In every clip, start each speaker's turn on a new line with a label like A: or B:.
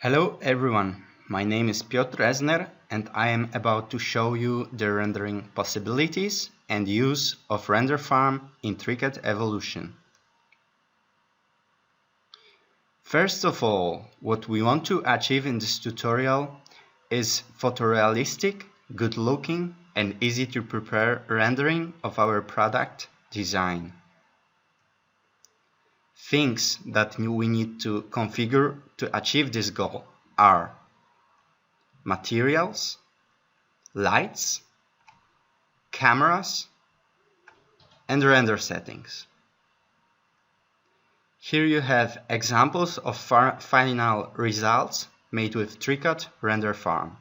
A: Hello everyone, my name is Piotr Esner and I am about to show you the rendering possibilities and use of render farm in Cricut Evolution. First of all, what we want to achieve in this tutorial is photorealistic, good looking and easy to prepare rendering of our product design. Things that we need to configure to achieve this goal are materials, lights, cameras, and render settings. Here you have examples of final results made with Cricut Render Farm.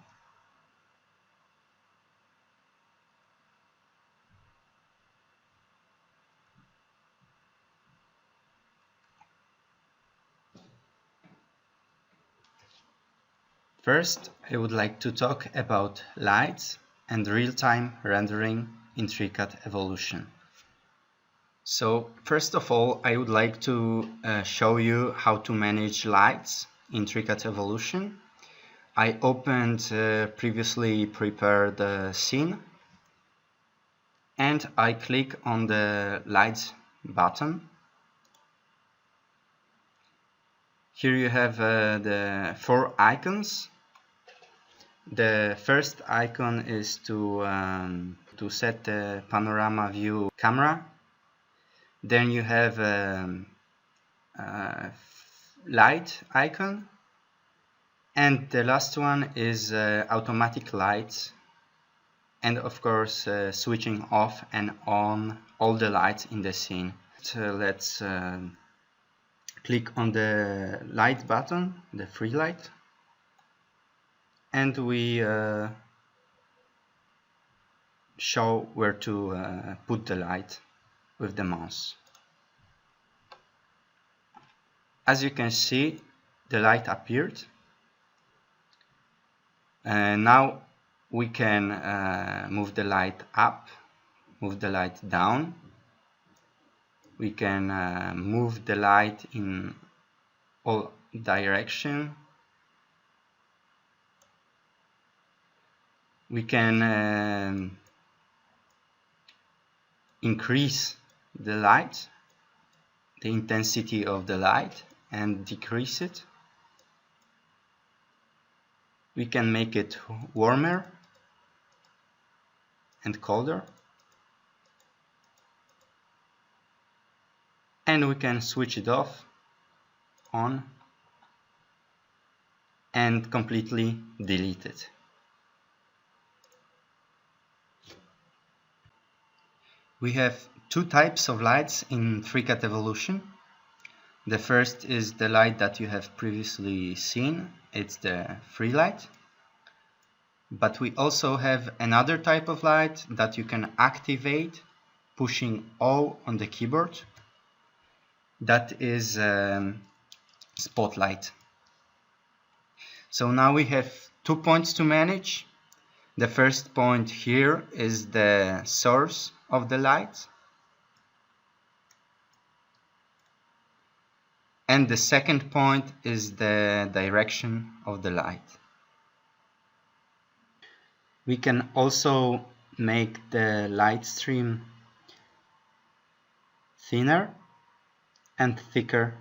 A: First, I would like to talk about lights and real-time rendering in Cricut Evolution. So, first of all, I would like to show you how to manage lights in Cricut Evolution. I opened previously prepared scene and I click on the lights button. Here you have the 4 icons. The first icon is to set the panorama view camera. Then you have a light icon, and the last one is automatic lights, and of course switching off and on all the lights in the scene. So let's click on the light button, the free light, and we show where to put the light with the mouse. As you can see, the light appeared. Now we can move the light up, move the light down. We can move the light in all directions. We can increase the light, the intensity of the light, and decrease it. We can make it warmer and colder. And we can switch it off, on, and completely delete it. We have 2 types of lights in Cricut Evolution. The first is the light that you have previously seen. It's the free light. But we also have another type of light that you can activate pushing O on the keyboard. That is spotlight. So now we have 2 points to manage. The first point here is the source of the light. And the second point is the direction of the light. We can also make the light stream thinner and thicker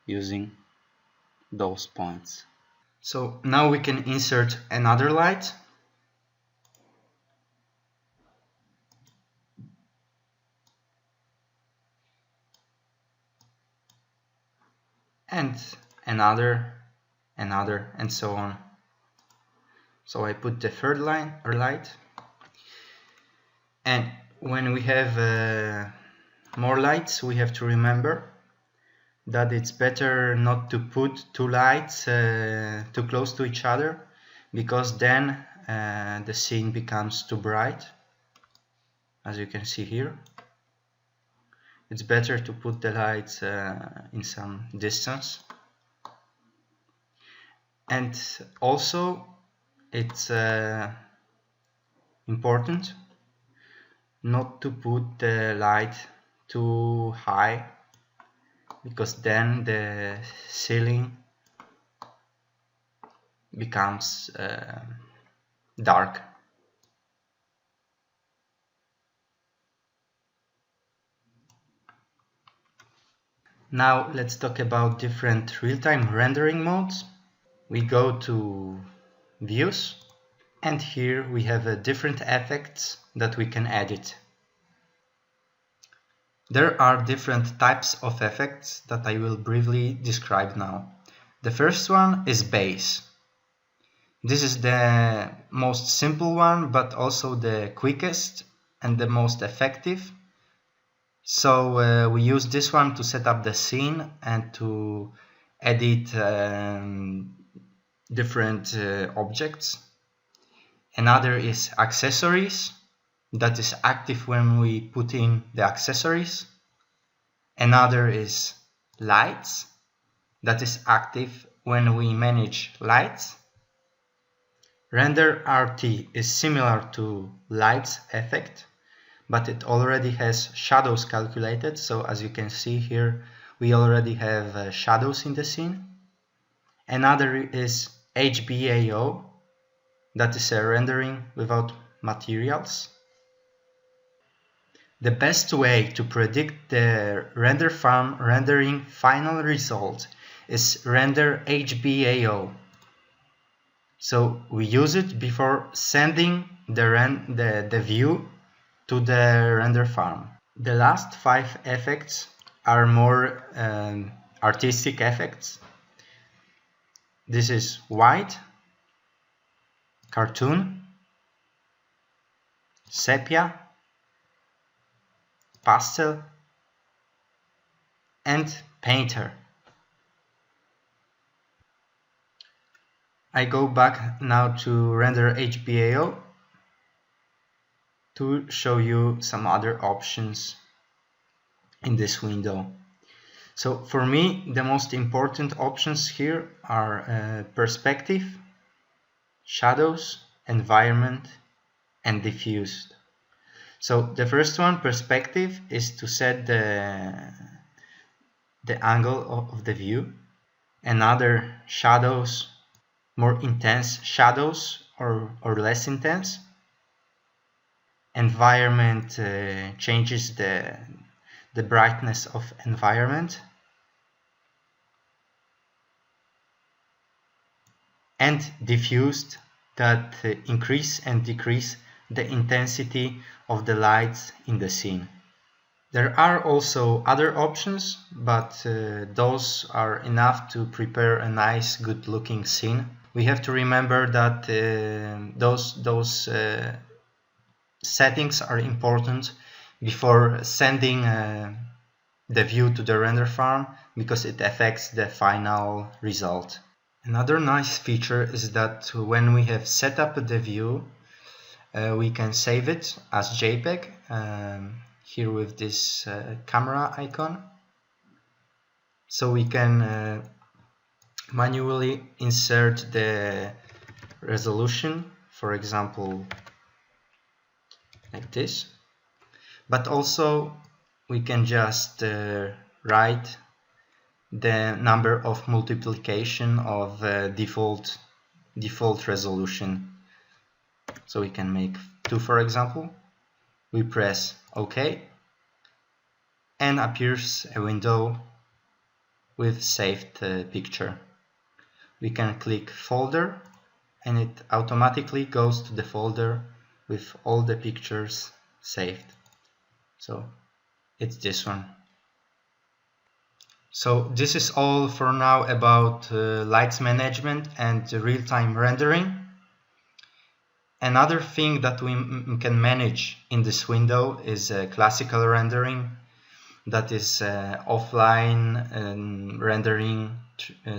A: using those points. So now we can insert another light. And another, and so on. So I put the third line or light. And when we have more lights, we have to remember that it's better not to put 2 lights too close to each other, because then the scene becomes too bright, as you can see here. It's better to put the lights in some distance. And also it's important not to put the light too high, because then the ceiling becomes dark. Now let's talk about different real-time rendering modes. We go to Views, and here we have different effects that we can edit. There are different types of effects that I will briefly describe now. The first one is bass. This is the most simple one, but also the quickest and the most effective. So we use this one to set up the scene and to edit different objects. Another is accessories, that is active when we put in the accessories. Another is lights, that is active when we manage lights. Render RT is similar to lights effect, but it already has shadows calculated. So as you can see here, we already have shadows in the scene. Another is HBAO, that is a rendering without materials. The best way to predict the render farm rendering final result is render HBAO. So we use it before sending the view to the render farm. The last 5 effects are more artistic effects. This is white, cartoon, sepia, pastel, and painter. I go back now to render HBAO to show you some other options in this window. So for me, the most important options here are perspective, shadows, environment, and diffused. So the first one, perspective, is to set the angle of the view. Another, shadows, more intense shadows or less intense. Environment changes the brightness of environment. And diffused, that increase and decrease the intensity of the lights in the scene. There are also other options, but those are enough to prepare a nice, good looking scene. We have to remember that those settings are important before sending the view to the render farm, because it affects the final result. Another nice feature is that when we have set up the view, we can save it as JPEG here with this camera icon. So we can manually insert the resolution, for example, like this. But also we can just write the number of multiplication of default resolution. So we can make 2, for example. We press OK, and appears a window with saved picture. We can click folder, and it automatically goes to the folder with all the pictures saved. So it's this one. So this is all for now about lights management and real-time rendering. Another thing that we can manage in this window is classical rendering, that is offline rendering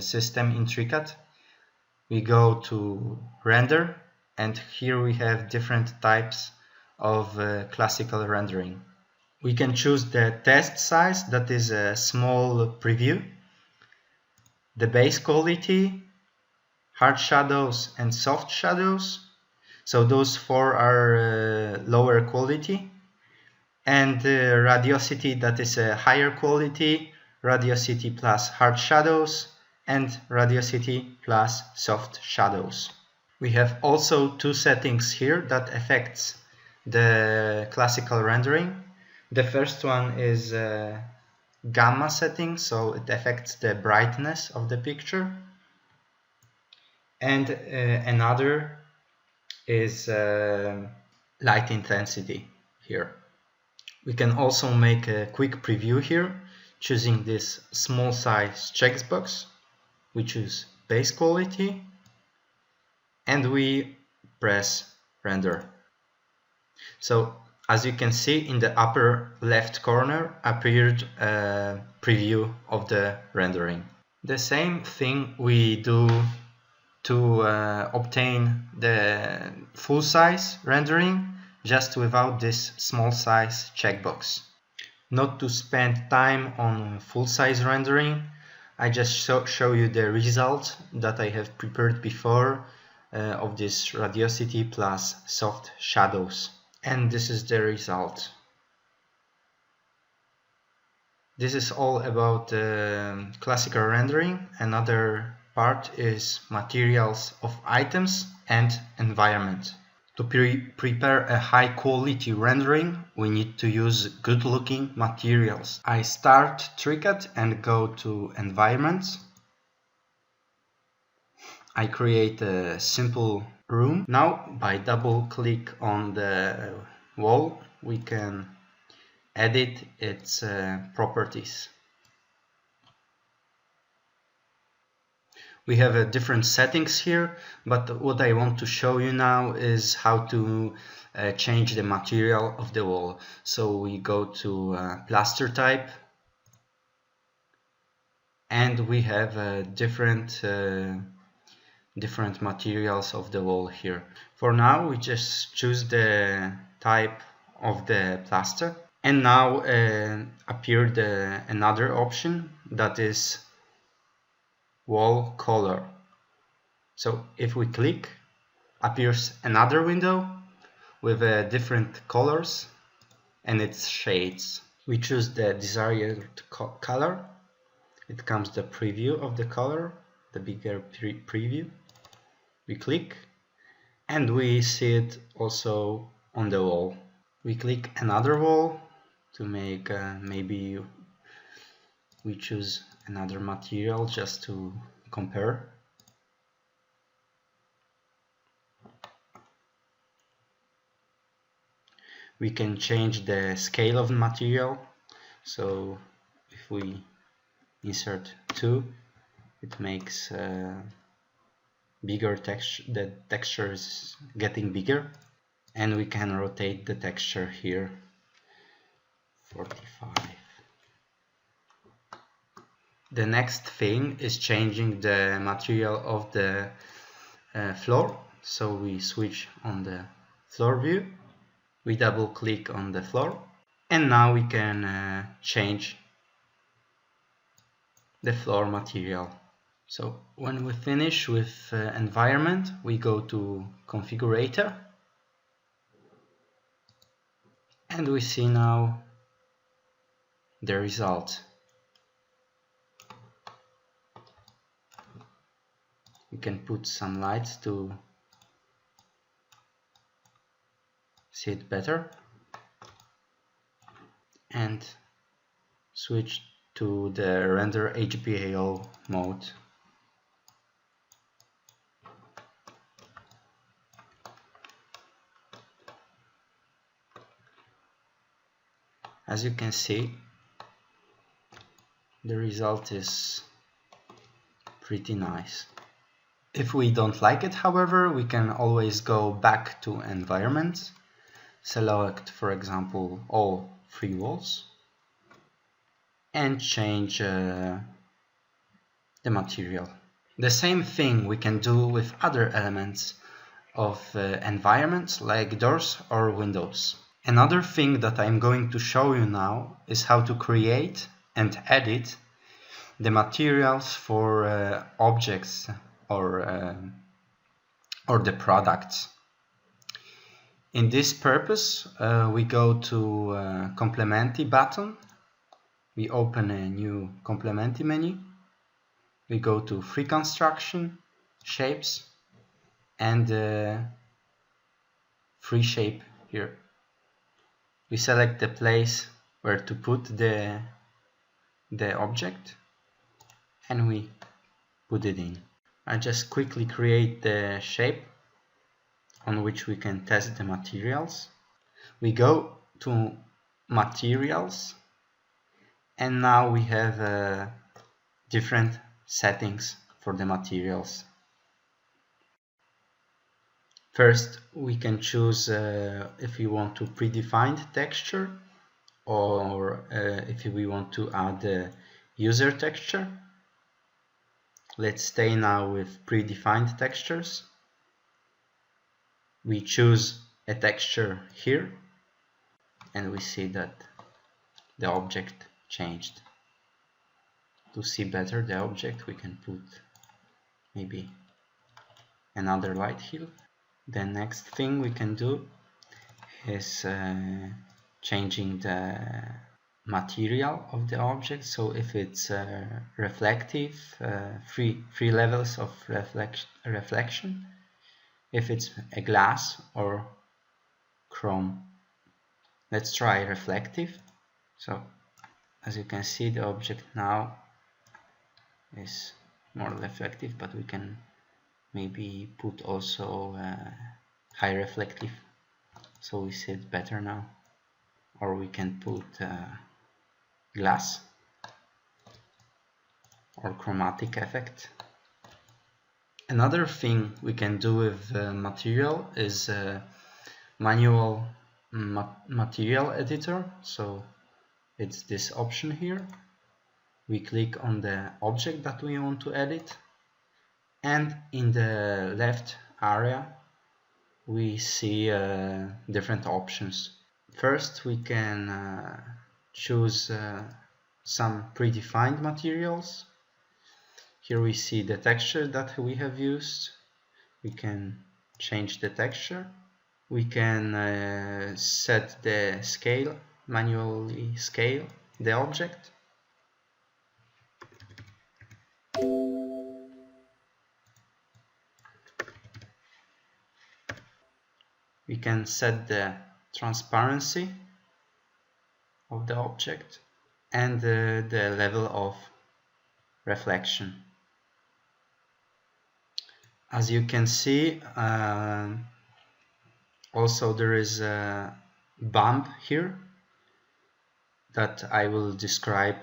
A: system in TreeCAD. We go to render, and here we have different types of classical rendering. We can choose the test size, that is a small preview, the base quality, hard shadows and soft shadows. So those 4 are lower quality, and radiosity, that is a higher quality, radiosity plus hard shadows, and radiosity plus soft shadows. We have also two settings here that affects the classical rendering. The first one is gamma setting, so it affects the brightness of the picture, and another is light intensity here. We can also make a quick preview here, choosing this small size checkbox. We choose base quality and we press render. So as you can see, in the upper left corner appeared a preview of the rendering. The same thing we do to obtain the full size rendering, just without this small size checkbox. Not to spend time on full size rendering, I just show you the result that I have prepared before of this radiosity plus soft shadows. And this is the result. This is all about classical rendering. Another part is materials of items and environment. To prepare a high quality rendering, we need to use good looking materials. I start TriCAD and go to environments. I create a simple room. Now by double click on the wall, we can edit its properties. We have different settings here, but what I want to show you now is how to change the material of the wall. So we go to plaster type, and we have different materials of the wall here. For now we just choose the type of the plaster, and now appeared another option, that is wall color. So if we click, appears another window with different colors and its shades. We choose the desired color. It comes the preview of the color, the bigger preview. We click and we see it also on the wall. We click another wall to make maybe we choose another material just to compare. We can change the scale of the material. So if we insert 2, it makes bigger texture. The texture is getting bigger, and we can rotate the texture here 45. The next thing is changing the material of the floor. So we switch on the floor view, we double click on the floor, and now we can change the floor material. So when we finish with environment, we go to configurator, and we see now the result. You can put some lights to see it better, and switch to the render HBAO mode. As you can see, the result is pretty nice. If we don't like it, however, we can always go back to environment, select, for example, all 3 walls, and change the material. The same thing we can do with other elements of environments like doors or windows. Another thing that I'm going to show you now is how to create and edit the materials for objects or the products. In this purpose, we go to Complementi button. We open a new Complementi menu. we go to free construction, shapes, and free shape here. We select the place where to put the object and we put it in. I just quickly create the shape on which we can test the materials. We go to materials and now we have different settings for the materials. First, we can choose if we want to predefined texture or if we want to add a user texture. Let's stay now with predefined textures. We choose a texture here and we see that the object changed. To see better the object, we can put maybe another light here. The next thing we can do is changing the material of the object. So if it's reflective, three levels of reflection, if it's a glass or chrome. Let's try reflective. So as you can see, the object now is more reflective, but we can maybe put also high reflective so we see it better now, or we can put glass or chromatic effect. Another thing we can do with material is manual material editor. So it's this option here. We click on the object that we want to edit, and in the left area we see different options. First, we can choose some predefined materials. Here we see the texture that we have used. We can change the texture. We can set the scale, manually scale the object. We can set the transparency of the object and the level of reflection. As you can see, also there is a bump here that I will describe.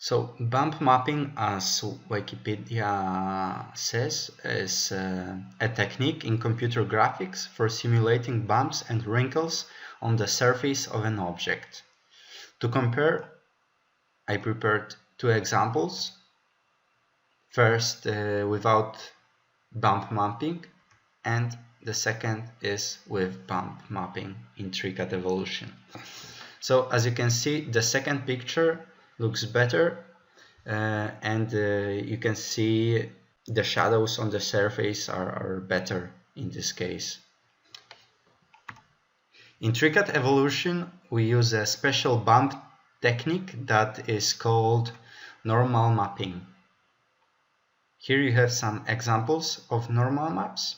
A: So bump mapping, as Wikipedia says, is a technique in computer graphics for simulating bumps and wrinkles on the surface of an object. To compare, I prepared two examples. First without bump mapping, and the second is with bump mapping in TreeCAD Evolution. So as you can see, the second picture looks better and you can see the shadows on the surface are better in this case. In TreeCAD Evolution we use a special bump technique that is called normal mapping. Here you have some examples of normal maps.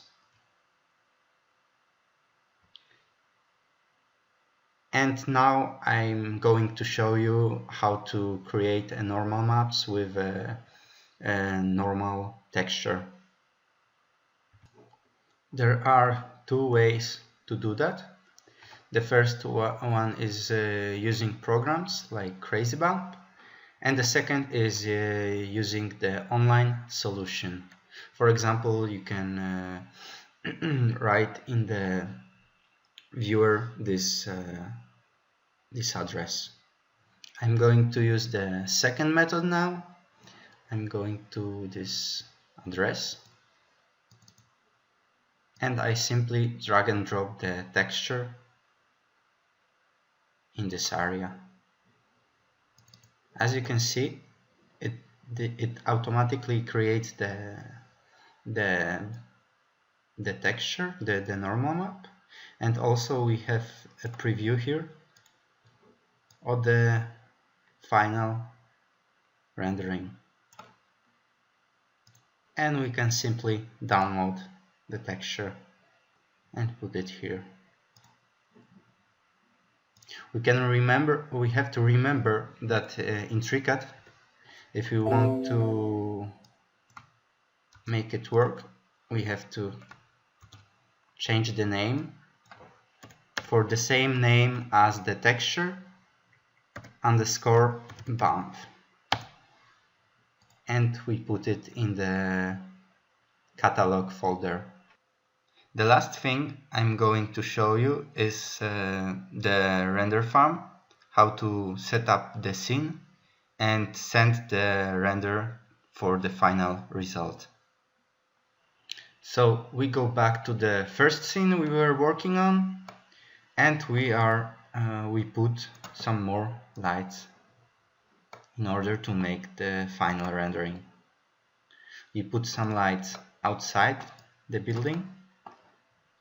A: And now I'm going to show you how to create a normal maps with a normal texture. There are two ways to do that. The first one is using programs like CrazyBump, and the second is using the online solution. For example, you can write in the viewer this address. I'm going to use the second method now. I'm going to this address and I simply drag and drop the texture in this area. As you can see, it automatically creates the texture, the normal map, and also we have a preview here of the final rendering. and we can simply download the texture and put it here. We have to remember that in TreeCAD, if we want to make it work, we have to change the name for the same name as the texture underscore bump, and we put it in the catalog folder. The last thing I'm going to show you is the render farm, how to set up the scene and send the render for the final result. So we go back to the first scene we were working on, and we put some more lights in order to make the final rendering. We put some lights outside the building,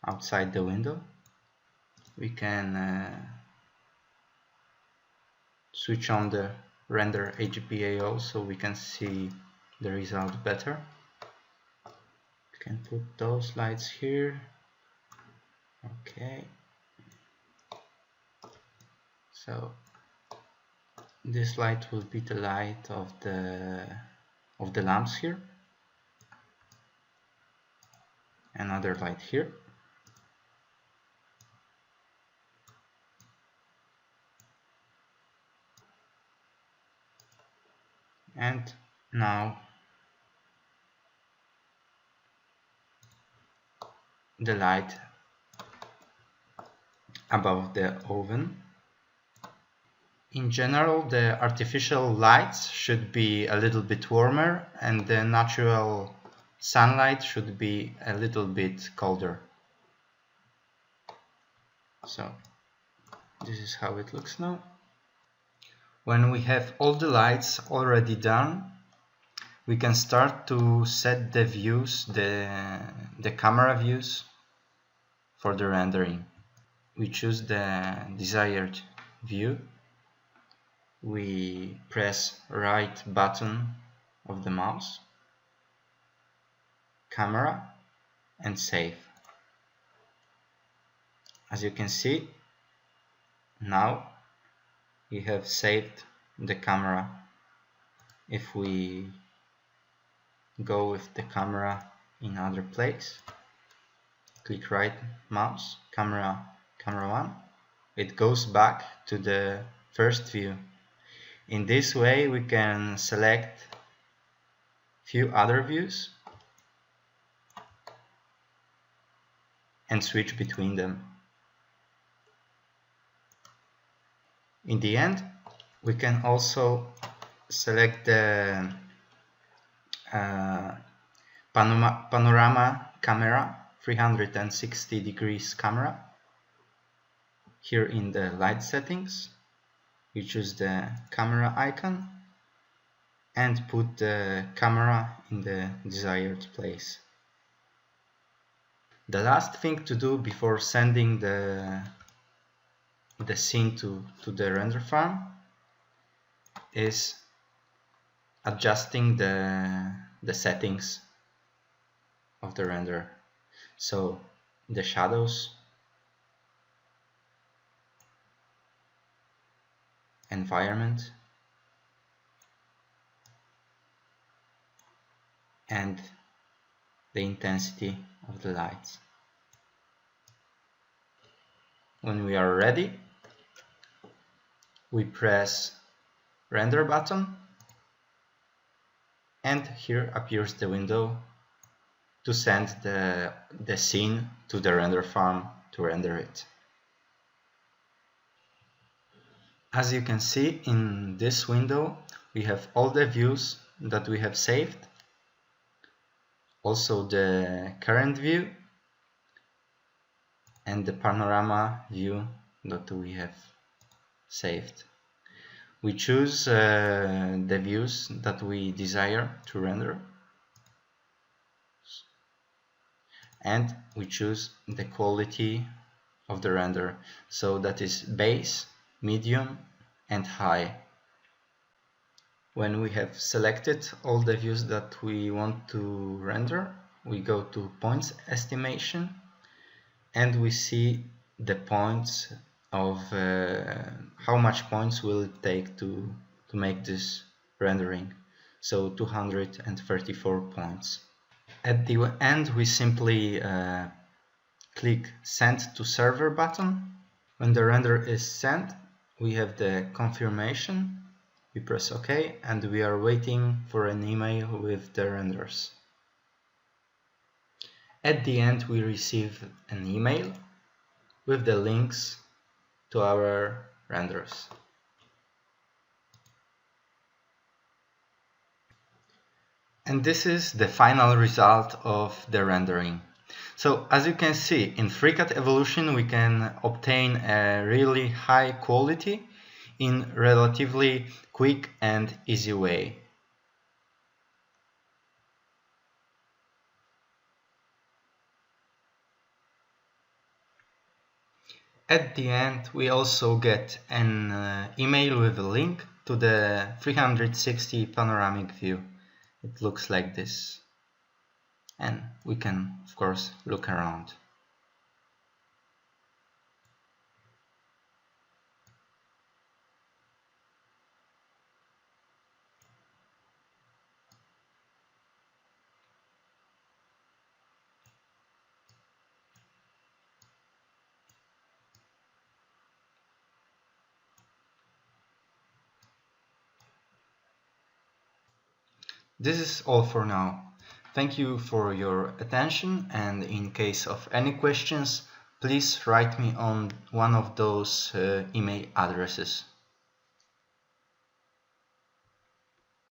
A: outside the window. We can switch on the render HPAO so we can see the result better. We can put those lights here. Okay. So this light will be the light of the lamps here. Another light here. And now the light above the oven. In general, the artificial lights should be a little bit warmer and the natural sunlight should be a little bit colder. So this is how it looks now. When we have all the lights already done, we can start to set the views, the camera views for the rendering. We choose the desired view. We press right button of the mouse, camera, and save. As you can see, now we have saved the camera. If we go with the camera in other place, click right mouse, camera 1, it goes back to the first view. In this way we can select few other views and switch between them. In the end, we can also select the panorama camera, 360 degrees camera. Here in the light settings, we choose the camera icon and put the camera in the desired place. The last thing to do before sending the scene to the render farm is adjusting the settings of the render. So the shadows, environment, and the intensity of the lights. When we are ready, we press render button, and here appears the window to send the scene to the render farm to render it. As you can see in this window, we have all the views that we have saved, also the current view and the panorama view that we have saved. We choose the views that we desire to render, and we choose the quality of the render, so that is base, medium, and high. When we have selected all the views that we want to render, we go to points estimation and we see the points of how much points will it take to make this rendering. So 234 points. At the end we simply click send to server button. When the render is sent, we have the confirmation. We press OK and we are waiting for an email with the renders. At the end we receive an email with the links to our renders. And this is the final result of the rendering. So as you can see, in FreeCAD Evolution we can obtain a really high quality in relatively quick and easy way. At the end we also get an email with a link to the 360 panoramic view. It looks like this. And we can of course look around. This is all for now. Thank you for your attention, and in case of any questions, please write me on one of those email addresses.